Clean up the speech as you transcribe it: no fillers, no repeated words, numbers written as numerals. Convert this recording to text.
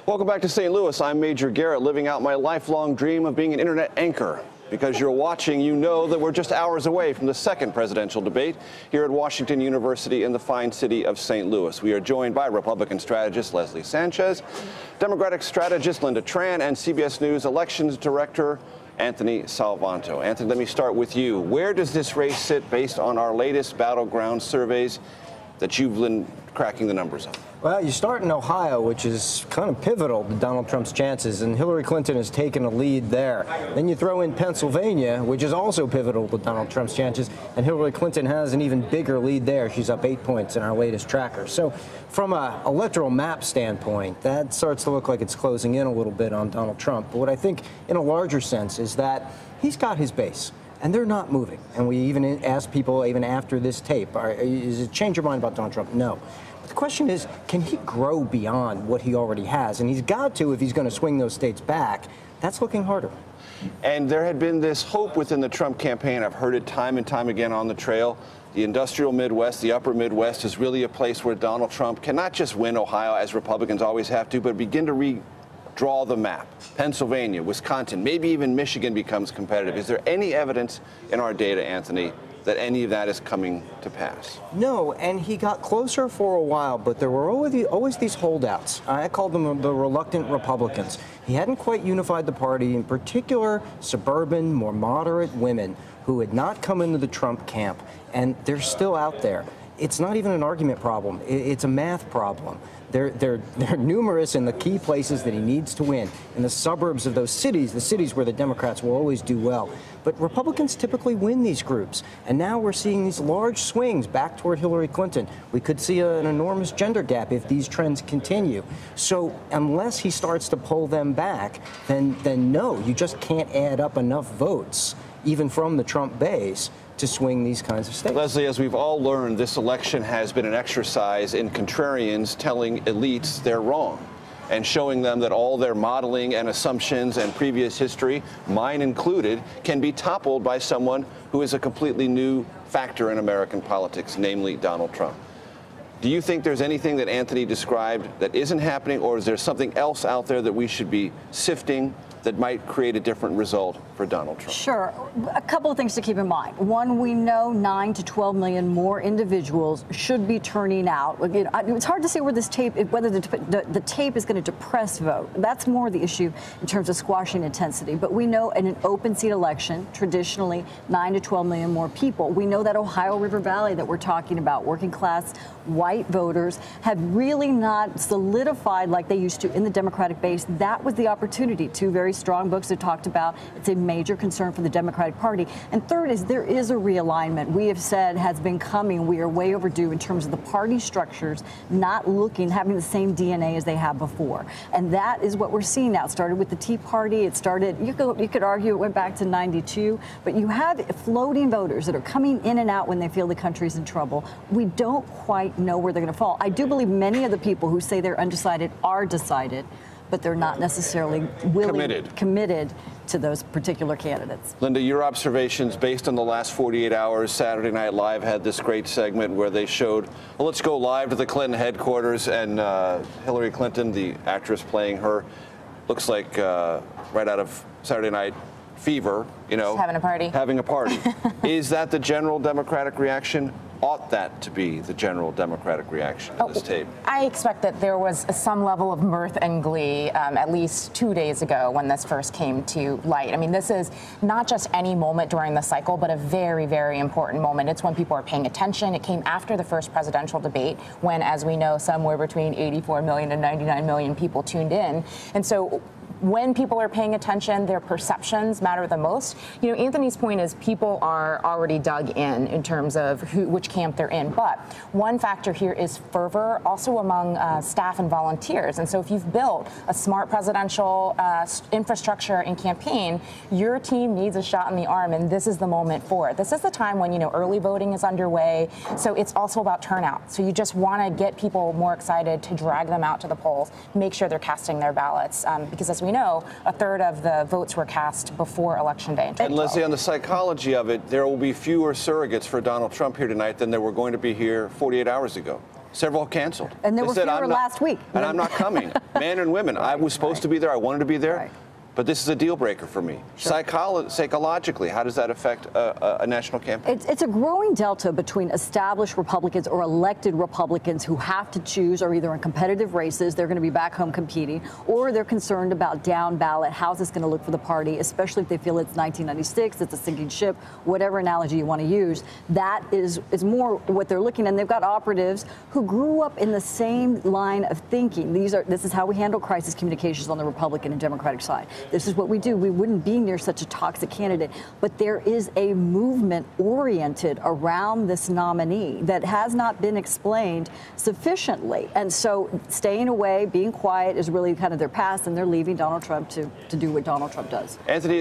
Welcome back to St. Louis. I'm Major Garrett, living out my lifelong dream of being an internet anchor. Because you're watching, you know that we're just hours away from the second presidential debate here at Washington University in the fine city of St. Louis. We are joined by Republican strategist Leslie Sanchez, Democratic strategist Linda Tran, and CBS News elections director Anthony Salvanto. Anthony, let me start with you. Where does this race sit based on our latest battleground surveys that you've been cracking the numbers on? Well, you start in Ohio, which is kind of pivotal to Donald Trump's chances, and Hillary Clinton has taken a lead there. Then you throw in Pennsylvania, which is also pivotal to Donald Trump's chances, and Hillary Clinton has an even bigger lead there. She's up 8 points in our latest tracker. So from an electoral map standpoint, that starts to look like it's closing in a little bit on Donald Trump. But what I think in a larger sense is that he's got his base, and they're not moving. And we even asked people, even after this tape, is it change your mind about Donald Trump? No. The question is, can he grow beyond what he already has? And he's got to if he's going to swing those states back. That's looking harder. And there had been this hope within the Trump campaign. I've heard it time and time again on the trail. The industrial Midwest, the upper Midwest, is really a place where Donald Trump can not just win Ohio, as Republicans always have to, but begin to redraw the map. Pennsylvania, Wisconsin, maybe even Michigan becomes competitive. Is there any evidence in our data, Anthony, that any of that is coming to pass? No, and he got closer for a while, but there were always these holdouts. I called them the reluctant Republicans. He hadn't quite unified the party, in particular suburban, more moderate women who had not come into the Trump camp, and they're still out there. It's not even an argument problem. It's a math problem. They're numerous in the key places that he needs to win, in the suburbs of those cities, the cities where the Democrats will always do well. But Republicans typically win these groups, and now we're seeing these large swings back toward Hillary Clinton. We could see an enormous gender gap if these trends continue. So unless he starts to pull them back, then no, you just can't add up enough votes, even from the Trump base, to swing these kinds of states. Leslie, as we've all learned, this election has been an exercise in contrarians telling elites they're wrong and showing them that all their modeling and assumptions and previous history, mine included, can be toppled by someone who is a completely new factor in American politics, namely Donald Trump. Do you think there's anything that Anthony described that isn't happening, or is there something else out there that we should be sifting that might create a different result for Donald Trump? Sure. A couple of things to keep in mind. One, we know 9 to 12 million more individuals should be turning out. It's hard to say where this tape, whether the tape is going to depress vote. That's more the issue in terms of squashing intensity. But we know in an open seat election, traditionally 9 to 12 million more people. We know that Ohio River Valley that we're talking about, working class white voters, have really not solidified like they used to in the Democratic base. That was the opportunity. Two very strong books that talked about it's a major concern for the Democratic Party. And third is there is a realignment we have said has been coming. We are way overdue in terms of the party structures not having the same DNA as they have before. And that is what we're seeing now. It started with the Tea Party. It started, you could argue it went back to 92, but you have floating voters that are coming in and out when they feel the country's in trouble. We don't quite know where they're going to fall. I do believe many of the people who say they're undecided are decided, but they're not necessarily committed to those particular candidates. Linda, your observations based on the last 48 hours. Saturday Night Live had this great segment where they showed, well, let's go live to the Clinton headquarters, and Hillary Clinton, the actress playing her, looks like right out of Saturday Night Fever, you know. Just having a party. Having a party. Is that the general Democratic reaction? Ought that to be the general Democratic reaction to this tape? I expect that there was some level of mirth and glee at least 2 days ago when this first came to light. I mean, this is not just any moment during the cycle, but a very, very important moment. It's when people are paying attention. It came after the first presidential debate when, as we know, somewhere between 84 million and 99 million people tuned in. And so when people are paying attention, their perceptions matter the most. You know, Anthony's point is people are already dug in terms of which camp they're in. But one factor here is fervor, also among staff and volunteers. And so if you've built a smart presidential infrastructure and campaign, your team needs a shot in the arm, and this is the moment for it. This is the time when, you know, early voting is underway. So it's also about turnout. So you just want to get people more excited to drag them out to the polls, make sure they're casting their ballots. Because as we know, a third of the votes were cast before Election Day. And Leslie, on the psychology of it, there will be fewer surrogates for Donald Trump here tonight than there were going to be here 48 hours ago. Several canceled. And there They were said, fewer "I'm not- last week." And I'm not coming. Men and women. I was supposed to be there. I wanted to be there. Right. But this is a deal breaker for me. Sure. Psychologically, how does that affect a national campaign? It's a growing delta between established Republicans or elected Republicans who have to choose, or either in competitive races, they're going to be back home competing, or they're concerned about down ballot. How's this going to look for the party, especially if they feel it's 1996, it's a sinking ship, whatever analogy you want to use. That is more what they're looking at. And they've got operatives who grew up in the same line of thinking. This is how we handle crisis communications on the Republican and Democratic side. This is what we do. We wouldn't be near such a toxic candidate. But there is a movement oriented around this nominee that has not been explained sufficiently. And so staying away, being quiet is really kind of their past, and they're leaving Donald Trump to do what Donald Trump does. Anthony,